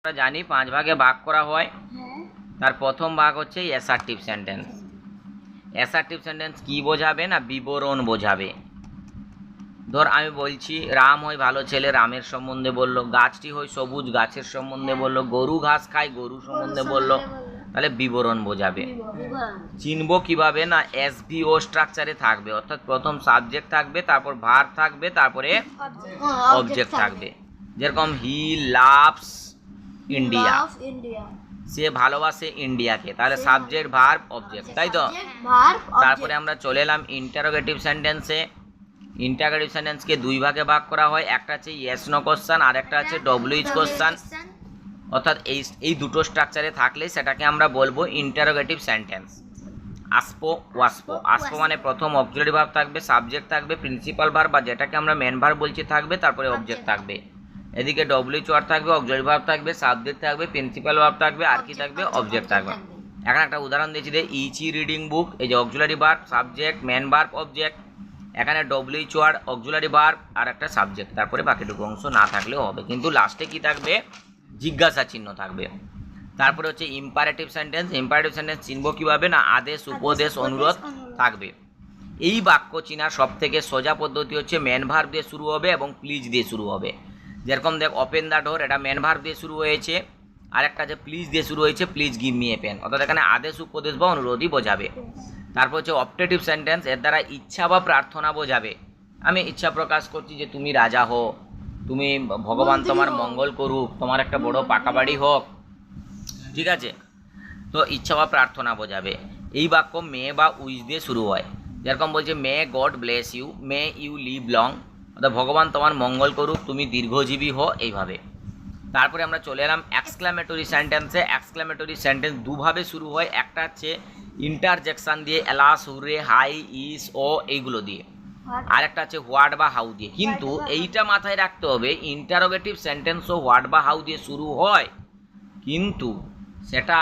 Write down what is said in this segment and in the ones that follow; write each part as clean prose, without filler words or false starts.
আমরা জানি 5 ভাগে ভাগ করা হয়। তার প্রথম ভাগ হচ্ছে অ্যাসার্টিভ সেন্টেন্স। অ্যাসার্টিভ সেন্টেন্স কি বোঝাবে না বিবরণ বোঝাবে। ধর আমি বলছি রাম হয় ভালো ছেলে, রামের সম্বন্ধে বললো। গাছটি হয় সবুজ, গাছের সম্বন্ধে বললো। গরু ঘাস খায়, গরু সম্বন্ধে বললো। তাহলে বিবরণ বোঝাবে। চিনবো কিভাবে না এসভিও স্ট্রাকচারে থাকবে, অর্থাৎ প্রথম সাবজেক্ট থাকবে, তারপর ভার্ব থাকবে, তারপরে অবজেক্ট থাকবে। যেরকম হি লাভস ইন্ডিয়া, সে ভালোবাসে ইন্ডিয়াকে। তাহলে সাবজেক্ট ভার্ব অবজেক্ট, তাই তো। তারপরে আমরা চলে এলাম ইন্টারোগেটিভ সেন্টেন্সে। ইন্টারোগেটিভ সেন্টেন্সকে দুই ভাগে ভাগ করা হয়, একটা আছে ইয়েস নো কোশ্চেন আর একটা আছে ডব্লিউএইচ কোশ্চেন। অর্থাৎ এই দুটো স্ট্রাকচারে থাকলে সেটাকে আমরা বলবো ইন্টারোগেটিভ সেন্টেন্স। আসপো ওয়াসপো। আসপো মানে প্রথম অক্সিলারি ভার্ব থাকবে, সাবজেক্ট থাকবে, প্রিন্সিপাল ভার্ব বা যেটাকে আমরা মেন ভার্ব বলছি থাকবে, তারপরে অবজেক্ট থাকবে। এদিকে ডব্লিউএইচ ওয়ার্ড থাকবে, অক্সিলারি ভার্ব থাকবে, সাবজেক্ট থাকবে, প্রিন্সিপাল ভার্ব থাকবে, আর কি থাকবে অবজেক্ট থাকবে। এখন একটা উদাহরণ দিয়েছি যে ইচি রিডিং বুক, এই যে auxiliary verb, subject, main verb, object. এখানে ডব্লিউএইচ ওয়ার্ড, অক্সিলারি ভার্ব আর একটা সাবজেক্ট, তারপরে বাকিটুকু অংশ না থাকলেও হবে, কিন্তু লাস্টে কি থাকবে জিজ্ঞাসা চিহ্ন থাকবে। তারপরে হচ্ছে ইম্পারেটিভ সেন্টেন্স। ইম্পারেটিভ সেন্টেন্স চিনব কিভাবে না আদেশ, উপদেশ, অনুরোধ থাকবে। এই বাক্য চিনার সব থেকে সোজা পদ্ধতি হচ্ছে মেন ভার্ব দিয়ে শুরু হবে এবং প্লিজ দিয়ে শুরু হবে। যেরকম দেখ ওপেন দ্য ডোর, এটা মেন ভার্ব দিয়ে শুরু হয়েছে। আর একটা যে প্লিজ দিয়ে শুরু হয়েছে, please give me a pen, অর্থাৎ এখানে আদেশ, উপদেশ বা অনুরোধই বোঝাবে। তারপর হচ্ছে অপটেটিভ সেন্টেন্স, এর দ্বারা ইচ্ছা বা প্রার্থনা বোঝাবে। আমি ইচ্ছা প্রকাশ করছি যে তুমি রাজা হো, তুমি ভগবান তোমার মঙ্গল করুক, তোমার একটা বড় পাকা বাড়ি হোক, ঠিক আছে। তো ইচ্ছা বা প্রার্থনা বোঝাবে। এই বাক্য মে বা উইশ দিয়ে শুরু হয়। যেরকম বলছে may God bless you, may you live long, অর্থাৎ ভগবান তোমার মঙ্গল করুক, তুমি দীর্ঘজীবী হো, এইভাবে। তারপরে আমরা চলে এলাম এক্সক্লামেটরি সেন্টেন্সে। এক্সক্লামেটরি সেন্টেন্স দুভাবে শুরু হয়, একটা হচ্ছে ইন্টারজেকশন দিয়ে, এলাস, হুরে, হাই, ইস, ও, এইগুলো দিয়ে। আর একটা আছে হোয়াট বা হাউ দিয়ে। কিন্তু এইটা মাথায় রাখতে হবে, ইন্টারোগেটিভ সেন্টেন্সও হোয়াট বা হাউ দিয়ে শুরু হয়, কিন্তু সেটা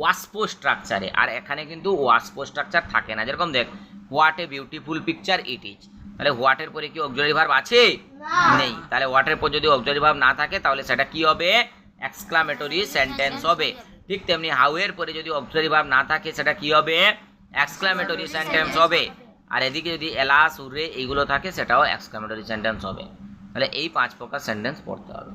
ওয়াসপো স্ট্রাকচারে। আর এখানে কিন্তু ওয়াসপো স্ট্রাকচার থাকে না। যেরকম দেখ what a beautiful picture it is, তাহলে হোয়াটের পরে কি অক্সিলারি ভার্ব আছে? নেই। তাহলে হোয়াটের পর যদি অক্সিলারি ভার্ব না থাকে তাহলে সেটা কি হবে? এক্সক্লামেটরি সেন্টেন্স হবে। ঠিক তেমনি হাউ এর পরে যদি অক্সিলারি ভার্ব না থাকে সেটা কি হবে? এক্সক্লামেটরি সেন্টেন্স হবে। আর এদিকে যদি এলাস, উরে এইগুলো থাকে সেটাও এক্সক্লামেটরি সেন্টেন্স হবে। তাহলে এই 5 প্রকার সেন্টেন্স পড়তে হবে।